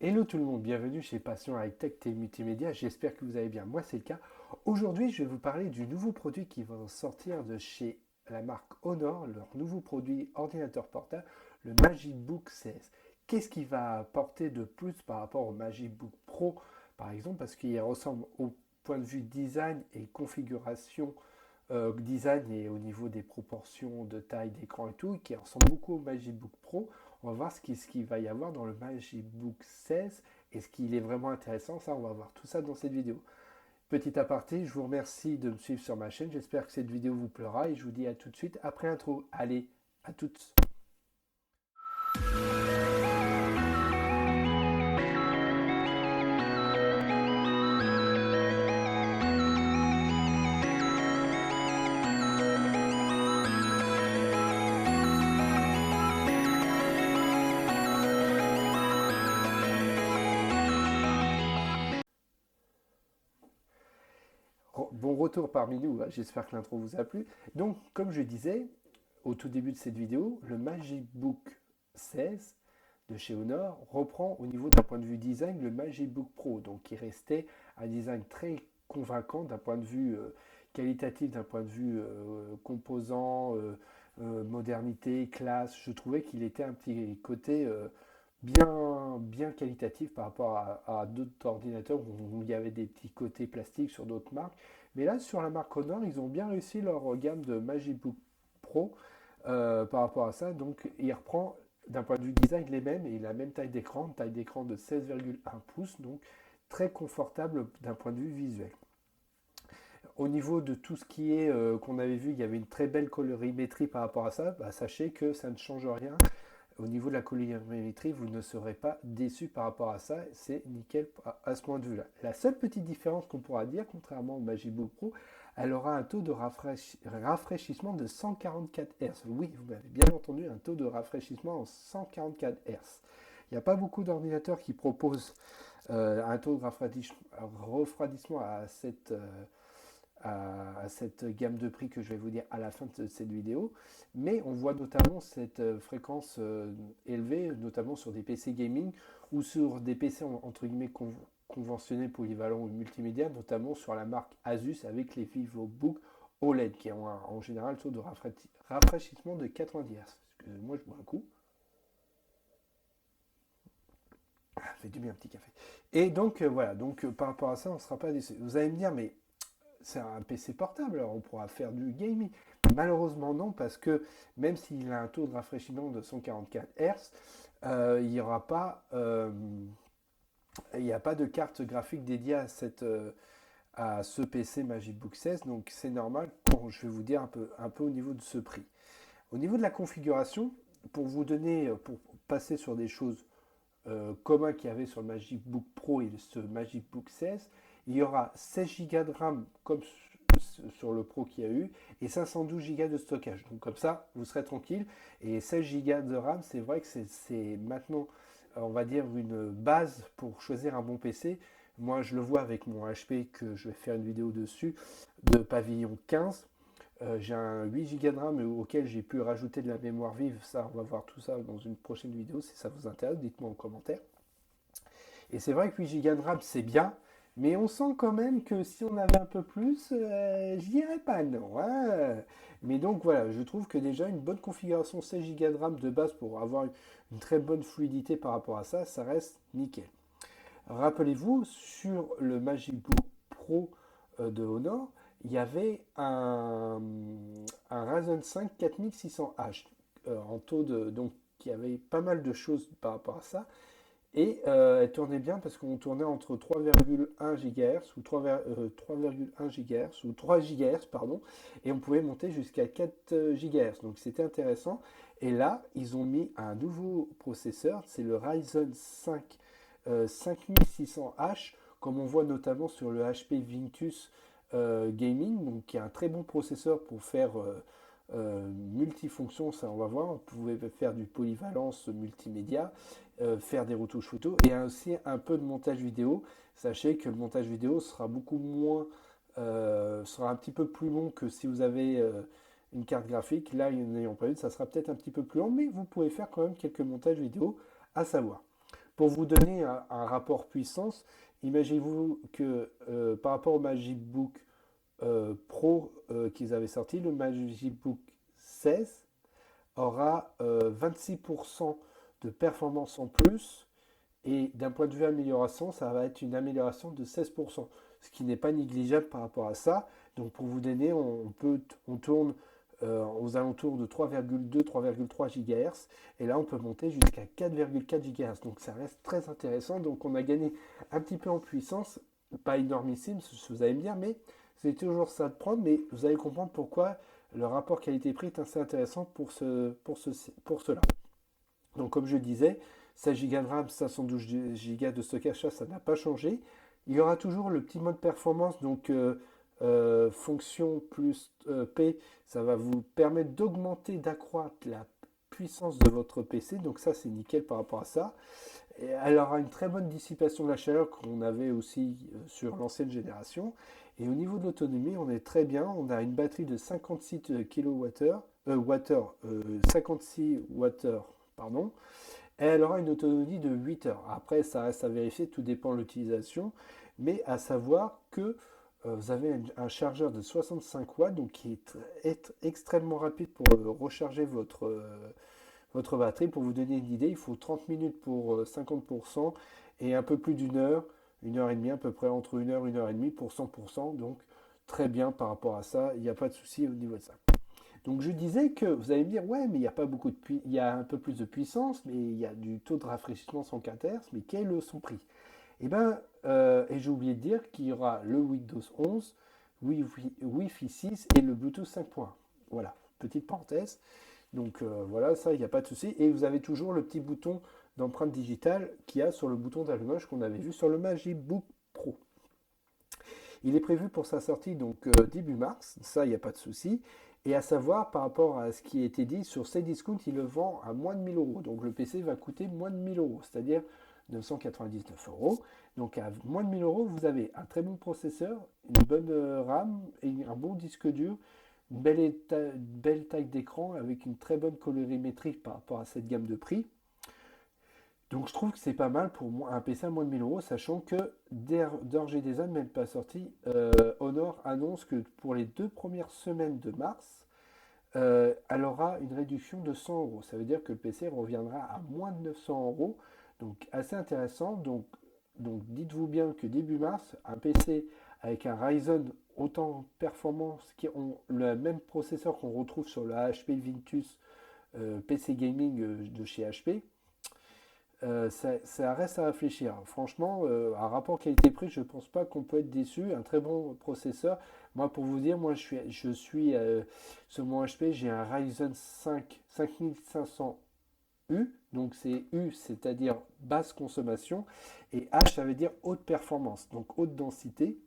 Hello tout le monde, bienvenue chez Passion High Tech et Multimédia, j'espère que vous allez bien, moi c'est le cas. Aujourd'hui je vais vous parler du nouveau produit qui va sortir de chez la marque Honor, leur nouveau produit ordinateur portable, le MagicBook 16. Qu'est-ce qu'il va apporter de plus par rapport au MagicBook Pro par exemple, parce qu'il ressemble au point de vue design et configuration design et au niveau des proportions de taille d'écran et tout, qui ressemble beaucoup au MagicBook Pro. On va voir ce qu'il va y avoir dans le MagicBook 16. Est-ce qu'il est vraiment intéressant? Ça, on va voir tout ça dans cette vidéo. Petit aparté, je vous remercie de me suivre sur ma chaîne. J'espère que cette vidéo vous plaira et je vous dis à tout de suite après l'intro. Allez, à toutes. Bon retour parmi nous, hein. J'espère que l'intro vous a plu. Donc, comme je disais au tout début de cette vidéo, le MagicBook 16 de chez Honor reprend au niveau d'un point de vue design le MagicBook Pro, donc qui restait un design très convaincant d'un point de vue qualitatif, d'un point de vue composant, modernité, classe. Je trouvais qu'il était un petit côté bien qualitatif par rapport à d'autres ordinateurs où il y avait des petits côtés plastiques sur d'autres marques. Mais là, sur la marque Honor, ils ont bien réussi leur gamme de MagicBook Pro par rapport à ça. Donc, il reprend d'un point de vue design les mêmes et la même taille d'écran de 16,1 pouces, donc très confortable d'un point de vue visuel. Au niveau de tout ce qui est qu'on avait vu, il y avait une très belle colorimétrie par rapport à ça. Bah, sachez que ça ne change rien. Au niveau de la colorimétrie, vous ne serez pas déçu par rapport à ça. C'est nickel à ce point de vue-là. La seule petite différence qu'on pourra dire, contrairement au MagicBook Pro, elle aura un taux de rafraîchissement de 144 Hz. Oui, vous m'avez bien entendu, un taux de rafraîchissement en 144 Hz. Il n'y a pas beaucoup d'ordinateurs qui proposent un taux de refroidissement à cette gamme de prix que je vais vous dire à la fin de cette vidéo, mais on voit notamment cette fréquence élevée, notamment sur des PC gaming ou sur des PC entre guillemets conventionnels, polyvalents ou multimédia, notamment sur la marque Asus avec les VivoBook OLED qui ont en général un taux de rafraîchissement de 90 Hz. Excusez-moi, je bois un coup. Ça fait du bien un petit café. Et donc voilà, donc par rapport à ça, on ne sera pas déçu. Vous allez me dire, mais c'est un PC portable, alors on pourra faire du gaming. Malheureusement non, parce que même s'il a un taux de rafraîchissement de 144 Hz, il n'y aura pas, il n'y a pas de carte graphique dédiée à ce PC MagicBook 16, donc c'est normal quand je vais vous dire un peu au niveau de ce prix. Au niveau de la configuration, pour vous donner, pour passer sur des choses communes qu'il y avait sur le MagicBook Pro et ce MagicBook 16, il y aura 16 Go de RAM comme sur le Pro qu'il y a eu et 512 Go de stockage. Donc comme ça, vous serez tranquille. Et 16 Go de RAM, c'est vrai que c'est maintenant, on va dire, une base pour choisir un bon PC. Moi, je le vois avec mon HP que je vais faire une vidéo dessus de Pavillon 15. J'ai un 8 Go de RAM auquel j'ai pu rajouter de la mémoire vive. Ça, on va voir tout ça dans une prochaine vidéo si ça vous intéresse. Dites-moi en commentaire. Et c'est vrai que 8 Go de RAM, c'est bien, mais on sent quand même que si on avait un peu plus, je dirais pas non, hein. Mais donc voilà, je trouve que déjà une bonne configuration 16 Go de RAM de base pour avoir une très bonne fluidité par rapport à ça, ça reste nickel. Rappelez-vous, sur le MagicBook Pro de Honor, il y avait un Ryzen 5 4600H en taux de... Donc, il y avait pas mal de choses par rapport à ça. Et elle tournait bien parce qu'on tournait entre 3,1 GHz ou 3,1 GHz ou 3 GHz, pardon, et on pouvait monter jusqu'à 4 GHz. Donc c'était intéressant. Et là, ils ont mis un nouveau processeur, c'est le Ryzen 5 5600H, comme on voit notamment sur le HP Ventus Gaming, donc qui est un très bon processeur pour faire multifonction, ça on va voir. Vous pouvez faire du polyvalence multimédia, faire des retouches photos et aussi un peu de montage vidéo. Sachez que le montage vidéo sera beaucoup moins, sera un petit peu plus long que si vous avez une carte graphique. Là, n'ayant pas eu, ça sera peut-être un petit peu plus long, mais vous pouvez faire quand même quelques montages vidéo à savoir. Pour vous donner un rapport puissance, imaginez-vous que par rapport au MagicBook Pro qu'ils avaient sorti, le MagicBook 16 aura 26% de performance en plus. Et d'un point de vue amélioration, ça va être une amélioration de 16%, ce qui n'est pas négligeable par rapport à ça. Donc pour vous donner, on tourne aux alentours de 3,2-3,3 GHz. Et là, on peut monter jusqu'à 4,4 GHz. Donc ça reste très intéressant. Donc on a gagné un petit peu en puissance, pas énormissime, vous allez me dire, mais c'est toujours ça de prendre. Mais vous allez comprendre pourquoi le rapport qualité-prix est assez intéressant pour cela. Donc comme je disais, 16 Go de RAM, 512 Go de stockage, ça n'a pas changé. Il y aura toujours le petit mode performance, donc fonction plus P, ça va vous permettre d'augmenter, d'accroître la puissance de votre PC. Donc ça, c'est nickel par rapport à ça. Et elle aura une très bonne dissipation de la chaleur qu'on avait aussi sur l'ancienne génération. Et au niveau de l'autonomie, on est très bien. On a une batterie de 56 kWh, 56 Wh, pardon. Et elle aura une autonomie de 8 heures. Après, ça reste à vérifier, tout dépend de l'utilisation. Mais à savoir que vous avez un chargeur de 65 watts, donc qui est extrêmement rapide pour recharger votre batterie. Pour vous donner une idée, il faut 30 minutes pour 50% et un peu plus une heure et demie, à peu près entre une heure et demie pour 100%. Donc très bien par rapport à ça, il n'y a pas de souci au niveau de ça. Donc je disais que vous allez me dire, ouais, mais il n'y a pas beaucoup il y a un peu plus de puissance, mais il y a du taux de rafraîchissement 104 Hz, mais quel est son prix? Eh bien, et j'ai oublié de dire qu'il y aura le Windows 11, Wi-Fi 6 et le Bluetooth 5.1. Voilà, petite parenthèse. Donc voilà, ça, il n'y a pas de souci. Et vous avez toujours le petit bouton d'empreinte digitale qu'il y a sur le bouton d'allumage qu'on avait vu sur le MagicBook Pro. Il est prévu pour sa sortie donc début mars, ça, il n'y a pas de souci. Et à savoir, par rapport à ce qui a été dit, sur Cdiscount, il le vend à moins de 1000 euros. Donc le PC va coûter moins de 1000 euros, c'est-à-dire 999 euros. Donc à moins de 1000 euros, vous avez un très bon processeur, une bonne RAM et un bon disque dur, belle taille d'écran avec une très bonne colorimétrie par rapport à cette gamme de prix. Donc je trouve que c'est pas mal pour un PC à moins de 1000 euros, sachant que d'ores et déjà, même pas sorti, Honor annonce que pour les 2 premières semaines de mars, elle aura une réduction de 100 euros. Ça veut dire que le PC reviendra à moins de 900 euros. Donc assez intéressant. Donc dites-vous bien que début mars, un PC avec un Ryzen autant performance qui ont le même processeur qu'on retrouve sur le HP Ventus PC Gaming de chez HP, ça reste à réfléchir. Franchement, un rapport qualité-prix, je ne pense pas qu'on peut être déçu. Un très bon processeur. Moi, pour vous dire, moi, je suis sur mon HP, j'ai un Ryzen 5 5500U. Donc, c'est U, c'est-à-dire basse consommation. Et H, ça veut dire haute performance. Donc, haute densité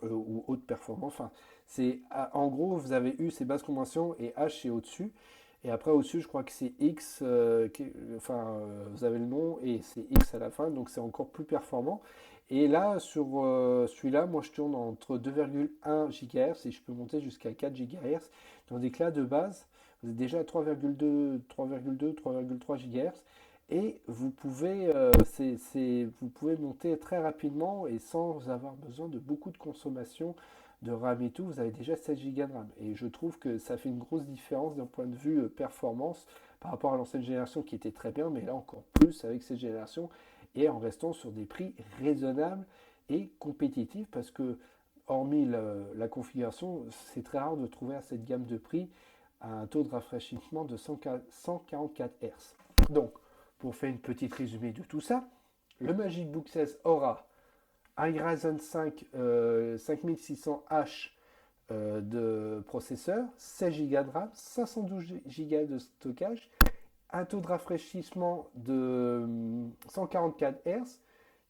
ou haute performance. Enfin, en gros, vous avez U, c'est basse consommation et H, c'est au-dessus. Et après, au-dessus, je crois que c'est X, vous avez le nom et c'est X à la fin, donc c'est encore plus performant. Et là, sur celui-là, moi je tourne entre 2,1 GHz et je peux monter jusqu'à 4 GHz. Tandis que là, de base, vous êtes déjà à 3,2, 3,3 GHz. Et vous pouvez monter très rapidement et sans avoir besoin de beaucoup de consommation de RAM et tout, vous avez déjà 7 Go de RAM. Et je trouve que ça fait une grosse différence d'un point de vue performance par rapport à l'ancienne génération qui était très bien, mais là encore plus avec cette génération et en restant sur des prix raisonnables et compétitifs parce que hormis la configuration, c'est très rare de trouver à cette gamme de prix un taux de rafraîchissement de 144 Hz. Donc, pour faire une petite résumé de tout ça, le MagicBook 16 aura un Ryzen 5 5600H de processeur, 16 Go de RAM, 512 Go de stockage, un taux de rafraîchissement de 144 Hz,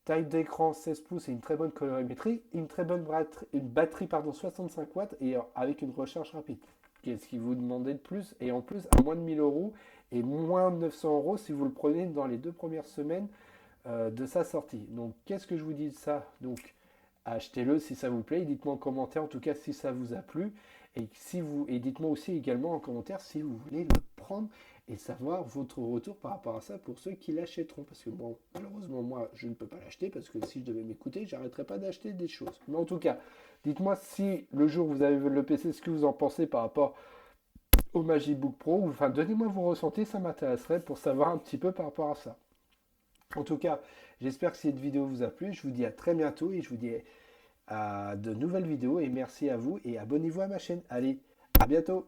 taille d'écran 16 pouces et une très bonne colorimétrie, une très bonne batterie 65 watts et avec une recharge rapide. Qu'est-ce qu'il vous demandez de plus? Et en plus, à moins de 1000 euros et moins de 900 euros si vous le prenez dans les 2 premières semaines de sa sortie. Donc, qu'est-ce que je vous dis de ça? Donc, achetez-le si ça vous plaît. Dites-moi en commentaire, en tout cas, si ça vous a plu. Et dites-moi aussi également en commentaire si vous voulez le prendre et savoir votre retour par rapport à ça pour ceux qui l'achèteront. Parce que bon, malheureusement, moi, je ne peux pas l'acheter parce que si je devais m'écouter, j'arrêterais pas d'acheter des choses. Mais en tout cas, dites-moi si le jour où vous avez le PC, ce que vous en pensez par rapport au MagicBook Pro. Enfin, donnez-moi vos ressentis, ça m'intéresserait pour savoir un petit peu par rapport à ça. En tout cas, j'espère que cette vidéo vous a plu. Je vous dis à très bientôt et je vous dis à de nouvelles vidéos. Et merci à vous et abonnez-vous à ma chaîne. Allez, à bientôt!